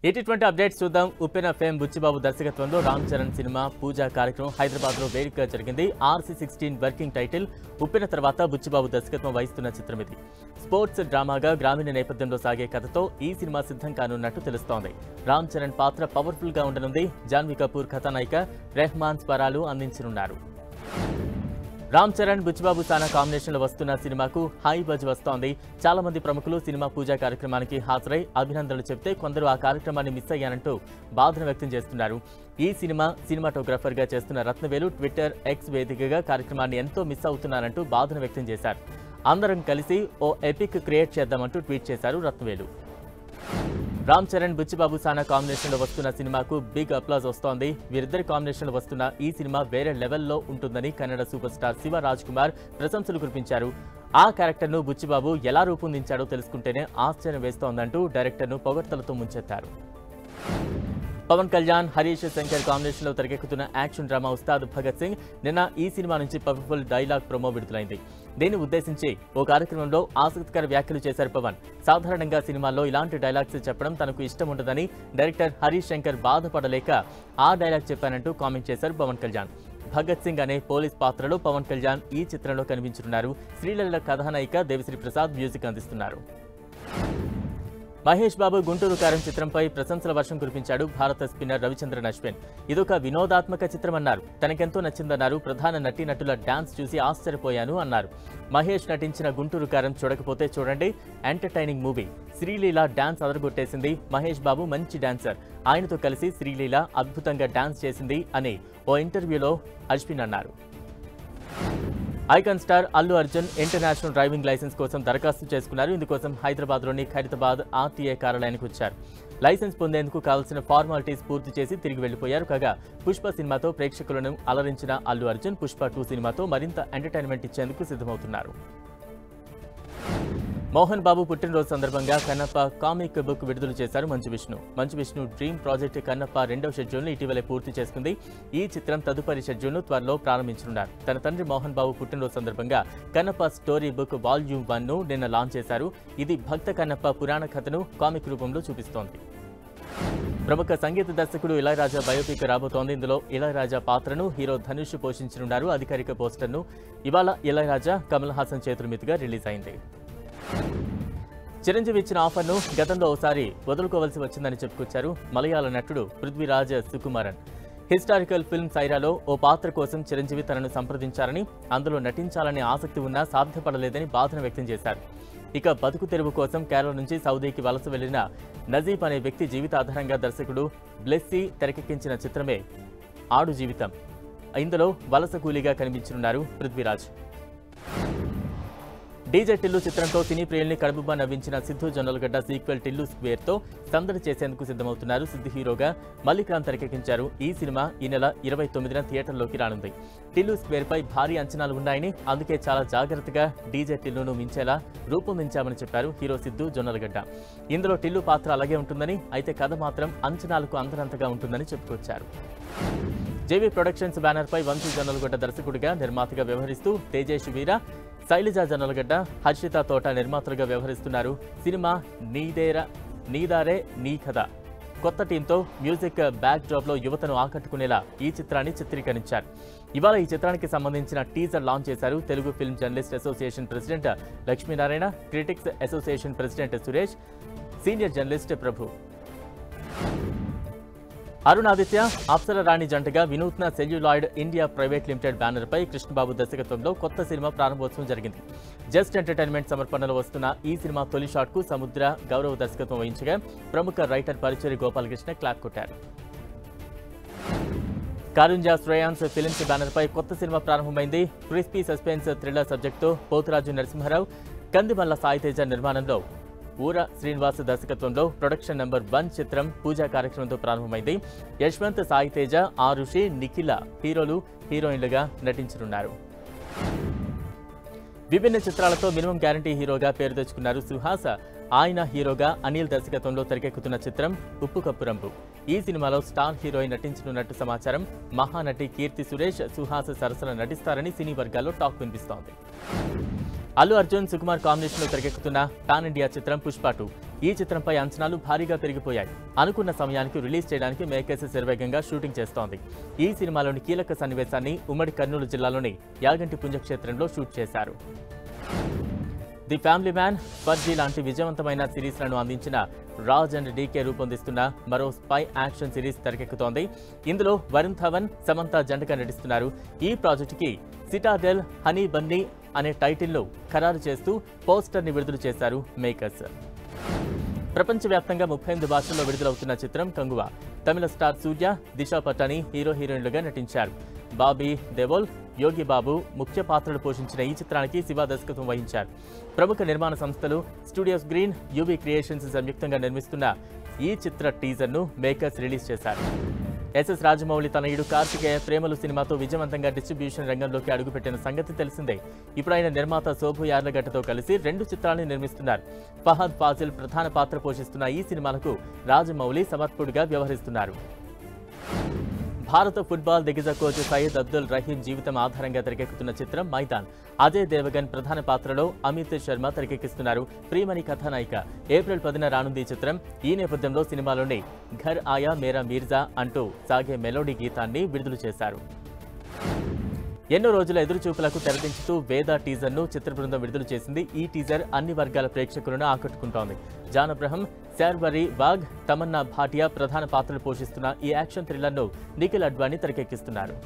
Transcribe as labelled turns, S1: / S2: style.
S1: ఇటువంటి అప్డేట్స్ చూద్దాం. ఉప్పెన ఫేమ్ బుచ్చిబాబు దర్శకత్వంలో రామ్ చరణ్ సినిమా పూజా కార్యక్రమం హైదరాబాద్లో వేడుకగా జరిగింది. RC16 working title. ఉప్పెన తర్వాత బుచ్చిబాబు దర్శకత్వం వహిస్తున్న చిత్రం ఇది. స్పోర్ట్స్ డ్రామాగా గ్రామీణ నేపథ్యంలో సాగే కథతో ఈ సినిమా సిద్ధం కానున్నట్టు తెలుస్తోంది. రామ్ చరణ్ పాత్ర పవర్ఫుల్ గా ఉండనుంది. జాన్వీ కపూర్ కథానాయిక, రెహమాన్ స్వరాలు అందించనున్నారు. రామ్ చరణ్ బుచ్చిబాబు సానా కాంబినేషన్లో వస్తున్న సినిమాకు హై బజ్ వస్తోంది. చాలా మంది ప్రముఖులు సినిమా పూజా కార్యక్రమానికి హాజరై అభినందనలు చెప్తే కొందరు ఆ కార్యక్రమాన్ని మిస్ అయ్యానంటూ బాధను వ్యక్తం చేస్తున్నారు. ఈ సినిమాటోగ్రాఫర్ గా చేస్తున్న రత్నవేలు ట్విట్టర్ ఎక్స్ వేదికగా కార్యక్రమాన్ని ఎంతో మిస్ అవుతున్నారంటూ బాధను వ్యక్తం చేశారు. అందరం కలిసి ఓ ఎపిక్ క్రియేట్ చేద్దామంటూ ట్వీట్ చేశారు రత్నవేలు. రామ్ చరణ్ బుచ్చిబాబు సానా కాంబినేషన్లో వస్తున్న సినిమాకు బిగ్ అప్లాజ్ వస్తోంది. వీరిద్దరి కాంబినేషన్లో వస్తున్న ఈ సినిమా వేరే లెవెల్లో ఉంటుందని కన్నడ సూపర్ స్టార్ శివ రాజ్ కుమార్ ప్రశంసలు కురిపించారు. ఆ క్యారెక్టర్ను బుచ్చిబాబు ఎలా రూపొందించాడో తెలుసుకుంటేనే ఆశ్చర్యం వేస్తోందంటూ డైరెక్టర్ను పొగడ్తలతో ముంచెత్తారు. పవన్ కళ్యాణ్, హరీష్ శంకర్ కాంబినేషన్లో తెరకెక్కుతున్న యాక్షన్ డ్రామా ఉస్తాద్ భగత్ సింగ్ నిన్న ఈ సినిమా నుంచి పవర్ఫుల్ డైలాగ్ ప్రోమో విడుదలైంది. దీన్ని ఉద్దేశించి ఓ కార్యక్రమంలో ఆసక్తికర వ్యాఖ్యలు చేశారు పవన్. సాధారణంగా సినిమాల్లో ఇలాంటి డైలాగ్స్ చెప్పడం తనకు ఇష్టం ఉండదని డైరెక్టర్ హరీష్ శంకర్ బాధపడలేక ఆ డైలాగ్ చెప్పానంటూ కామెంట్ చేశారు పవన్ కళ్యాణ్. భగత్ సింగ్ అనే పోలీస్ పాత్రలో పవన్ కళ్యాణ్ ఈ చిత్రంలో కనిపించనున్నారు. శ్రీలీల కథానాయిక దేవిశ్రీ ప్రసాద్ మ్యూజిక్ అందిస్తున్నారు. మహేష్ బాబు గుంటూరు కారం చిత్రంపై ప్రశంసల వర్షం కురిపించాడు భారత స్పిన్నర్ రవిచంద్రన్ అశ్విన్. ఇదొక వినోదాత్మక చిత్రమన్నారు. తనకెంతో నచ్చిందన్నారు. ప్రధాన నటీనటుల డాన్స్ చూసి ఆశ్చర్యపోయాను అన్నారు. మహేష్ నటించిన గుంటూరు కారం చూడకపోతే చూడండి, ఎంటర్టైనింగ్ మూవీ. శ్రీలీల డాన్స్ అదరగొట్టేసింది. మహేష్ బాబు మంచి డాన్సర్. ఆయనతో కలిసి శ్రీలీల అద్భుతంగా డాన్స్ చేసింది అని ఓ ఇంటర్వ్యూలో అశ్విన్ అన్నారు. Icon star Allu Arjun international driving licence కోసం దరఖాస్తు చేసుకున్నారు. ఇందుకోసం హైదరాబాద్లోని ఖైరతాబాద్ RTA కార్యాలయానికి వచ్చారు. లైసెన్స్ పొందేందుకు కావాల్సిన ఫార్మాలిటీస్ పూర్తి చేసి తిరిగి వెళ్లిపోయారు. కాగా పుష్ప సినిమాతో ప్రేక్షకులను అలరించిన అల్లు అర్జున్ పుష్ప 2 సినిమాతో మరింత ఎంటర్టైన్మెంట్ ఇచ్చేందుకు సిద్ధమవుతున్నారు. మోహన్ బాబు పుట్టినరోజు సందర్భంగా కన్నప్ప కామిక్ బుక్ విడుదల చేశారు మంచు విష్ణు డ్రీమ్ ప్రాజెక్ట్ కన్నప్ప 2వ షెడ్యూల్ను ఇటీవలే పూర్తి చేసుకుంది. ఈ చిత్రం తదుపరి షెడ్యూల్ను త్వరలో ప్రారంభించనున్నారు. తన తండ్రి మోహన్ బాబు పుట్టినరోజు సందర్భంగా కన్నప్ప స్టోరీ బుక్ వాల్యూమ్ 1ను నిన్న లాంచ్ చేశారు. ఇది భక్త కన్నప్ప పురాణ కథను కామిక్ రూపంలో చూపిస్తోంది. ప్రముఖ సంగీత దర్శకుడు ఇళయరాజా బయోపిక్ రాబోతోంది. ఇందులో ఇళయరాజా పాత్రను హీరో ధనుష్ పోషించనున్నారు. అధికారిక పోస్టర్ను ఇవాళ ఇళయరాజా, కమల్ హాసన్ చేతుల మీదుగా రిలీజ్ అయింది. చిరంజీవి ఇచ్చిన ఆఫర్ను గతంలో ఓసారి వదులుకోవాల్సి వచ్చిందని చెప్పుకొచ్చారు మలయాళ నటుడు పృథ్వీరాజ్ సుకుమారన్. హిస్టారికల్ ఫిల్మ్ సైరాలో ఓ పాత్ర కోసం చిరంజీవి తనను సంప్రదించారని, అందులో నటించాలనే ఆసక్తి ఉన్నా సాధ్యపడలేదని బాధను వ్యక్తం చేశారు. ఇక బతుకు తెరువు కోసం కేరళ నుంచి సౌదీకి వలస వెళ్లిన నజీబ్ అనే వ్యక్తి జీవితాధారంగా దర్శకుడు బ్లెస్సీ తెరకెక్కించిన చిత్రమే ఆడు జీవితం. ఇందులో వలస కూలీగా కనిపించనున్నారు పృథ్వీరాజ్. డీజే టిల్లు చిత్రంతో సినీ ప్రియుల్ని కడుపుబ్బా నవ్వించిన సిద్ధు జొన్నలగడ్డ సీక్వెల్ టిల్లు స్క్వేర్తో సందడి చేసేందుకు సిద్ధమవుతున్నారు. సిద్ధు హీరోగా మల్లిక్రామ్ తెరకెక్కించారు. ఈ సినిమా ఈ నెల 29న థియేటర్లోకి రానుంది. టిల్లు స్క్వేర్పై భారీ అంచనాలు ఉన్నాయని, అందుకే చాలా జాగ్రత్తగా డీజే టిల్లును మించేలా రూపొందించామని చెప్పారు హీరో సిద్ధు జొన్నలగడ్డ. ఇందులో టిల్లు పాత్ర అలాగే ఉంటుందని, అయితే కథ మాత్రం అంచనాలకు అందనంతగా ఉంటుందని చెప్పుకొచ్చారు. జేవీ ప్రొడక్షన్స్ బ్యానర్పై వంశీ జొన్నలగడ్డ దర్శకుడిగా, నిర్మాతగా వ్యవహరిస్తూ తేజేష్ వీర, శైలజ జొన్నలగడ్డ, హర్షిత తోట నిర్మాతలుగా వ్యవహరిస్తున్నారు. సినిమా నీదారే నీ కథ. కొత్త టీంతో మ్యూజిక్ బ్యాక్ డ్రాప్ లో యువతను ఆకట్టుకునేలా ఈ చిత్రాన్ని చిత్రీకరించారు. ఇవాళ ఈ చిత్రానికి సంబంధించిన టీజర్ లాంచ్ చేశారు Telugu film journalist association president Lakshminarayana, critics association president Suresh, senior journalist Prabhu. Arun Aditya, Apsara Rani జంటగా వినూత్న సెల్యులాయిడ్ ఇండియా ప్రైవేట్ లిమిటెడ్ బ్యానర్పై కృష్ణబాబు దర్శకత్వంలో కొత్త సినిమా ప్రారంభోత్సవం జరిగింది. జస్ట్ ఎంటర్టైన్మెంట్ సమర్పణలో వస్తున్న ఈ సినిమా తొలి షాట్కు సముద్ర గౌరవ దర్శకత్వం వహించగా ప్రముఖ రైటర్ పరిచరి గోపాలకృష్ణ క్లాప్ కొట్టారు. కారుంజా శ్రేయాన్స్ ఫిలిమ్స్ బ్యానర్పై కొత్త సినిమా ప్రారంభమైంది. క్రిస్పీ సస్పెన్స్ థ్రిల్లర్ సబ్జెక్టుతో పోతురాజు నరసింహారావు, కందిమల్ల సాయితేజ నిర్మాణంలో ఊర శ్రీనివాస్ దర్శకత్వంలో ప్రొడక్షన్ నెంబర్ 1 చిత్రం పూజా కార్యక్రమంతో ప్రారంభమైంది. యశ్వంత్, సాయితేజ, ఆరుషి, నిఖిల హీరోలు, హీరోయిన్లుగా నటించనున్నారు. విభిన్న చిత్రాలతో మినిమం గ్యారంటీ హీరోగా పేరు తెచ్చుకున్నారు సుహాస్. ఆయన హీరోగా అనిల్ దర్శకత్వంలో తెరకెక్కుతున్న చిత్రం ఉప్పు కప్పు రంపు. ఈ సినిమాలో స్టార్ హీరోయిన్ నటించనున్నట్టు సమాచారం. మహానటి కీర్తి సురేష్, సుహాస్ సరసన నటిస్తారని సినీ వర్గాల్లో టాక్ వినిపిస్తోంది. అల్లు అర్జున్ సుకుమార్ కాంబినేషన్లో తెరకెక్కుతున్న పాన్ ఇండియా చిత్రం పుష్ప 2. ఈ చిత్రంపై అంచనాలు భారీగా పెరిగిపోయాయి. అనుకున్న సమయానికి రిలీజ్ చేయడానికి మేకర్స్ శరవేగంగా షూటింగ్ చేస్తోంది. ఈ సినిమాలోని కీలక సన్నివేశాన్ని ఉమ్మడి కర్నూలు జిల్లాలోని యాగంటి పుణ్యక్షేత్రంలో షూట్ చేశారు. ది ఫ్యామిలీ మ్యాన్, ఫర్జీ లాంటి విజయవంతమైన సిరీస్లను అందించిన రాజ్ అండ్ డీకే రూపొందిస్తున్న మరో స్పై యాక్షన్ సిరీస్ తెరకెక్కుతోంది. ఇందులో వరుణ్ ధవన్, సమంత జంటగా నటిస్తున్నారు. ఈ ప్రాజెక్టుకి సిటాడెల్ హనీ బన్నీ అనే టైటిల్ను ఖరారు చేస్తూ పోస్టర్ని విడుదల చేశారు మేకర్స్. ప్రపంచవ్యాప్తంగా 38 భాషల్లో విడుదలవుతున్న చిత్రం కంగువా. తమిళ స్టార్ సూర్య, దిశా పటాని హీరోయిన్లుగా నటించారు. బాబీ దేవోల్, యోగి బాబు ముఖ్య పాత్రలు పోషించిన ఈ చిత్రానికి శివ దర్శకత్వం వహించారు. ప్రముఖ నిర్మాణ సంస్థలు స్టూడియోస్ గ్రీన్, యూబీ క్రియేషన్స్ సంయుక్తంగా నిర్మిస్తున్న ఈ చిత్ర టీజర్ను మేకర్స్ రిలీజ్ చేశారు. ఎస్ఎస్ రాజమౌళి తనయుడు కార్తికేయ ప్రేమలు సినిమాతో విజయవంతంగా డిస్ట్రిబ్యూషన్ రంగంలోకి అడుగుపెట్టిన సంగతి తెలిసిందే. ఇప్పుడు ఆయన నిర్మాత శోభు యార్లగడ్డతో కలిసి 2 చిత్రాలను నిర్మిస్తున్నారు. ఫహద్ ఫాజిల్ ప్రధాన పాత్ర పోషిస్తున్న ఈ సినిమాలకు రాజమౌళి సమర్పకుడిగా వ్యవహరిస్తున్నారు. భారత ఫుట్బాల్ దిగ్గజ కోచ్ సయ్యద్ అబ్దుల్ రహీం జీవితం ఆధారంగా తెరకెక్కుతున్న చిత్రం మైదాన్. అజయ్ దేవగన్ ప్రధాన పాత్రలో అమిత్ శర్మ తెరకెక్కిస్తున్నారు. ప్రియమణి కథానాయిక. ఏప్రిల్ 10న రానుంది ఈ చిత్రం. ఈ నేపథ్యంలో సినిమాలోని ఘర్ ఆయా మేరా మీర్జా అంటూ సాగే మెలోడీ గీతాన్ని విడుదల చేశారు. ఎన్నో రోజుల ఎదురుచూపులకు తెరదించుతూ వేద టీజర్ను చిత్ర బృందం విడుదల చేసింది. ఈ టీజర్ అన్ని వర్గాల ప్రేక్షకులను ఆకట్టుకుంటోంది. జాన్ అబ్రహం, శార్వరి బాగ్, తమన్నా భాటియా ప్రధాన పాత్రలు పోషిస్తున్న ఈ యాక్షన్ థ్రిల్లర్ను నిఖిల్ అడ్వాణి తెరకెక్కిస్తున్నారు.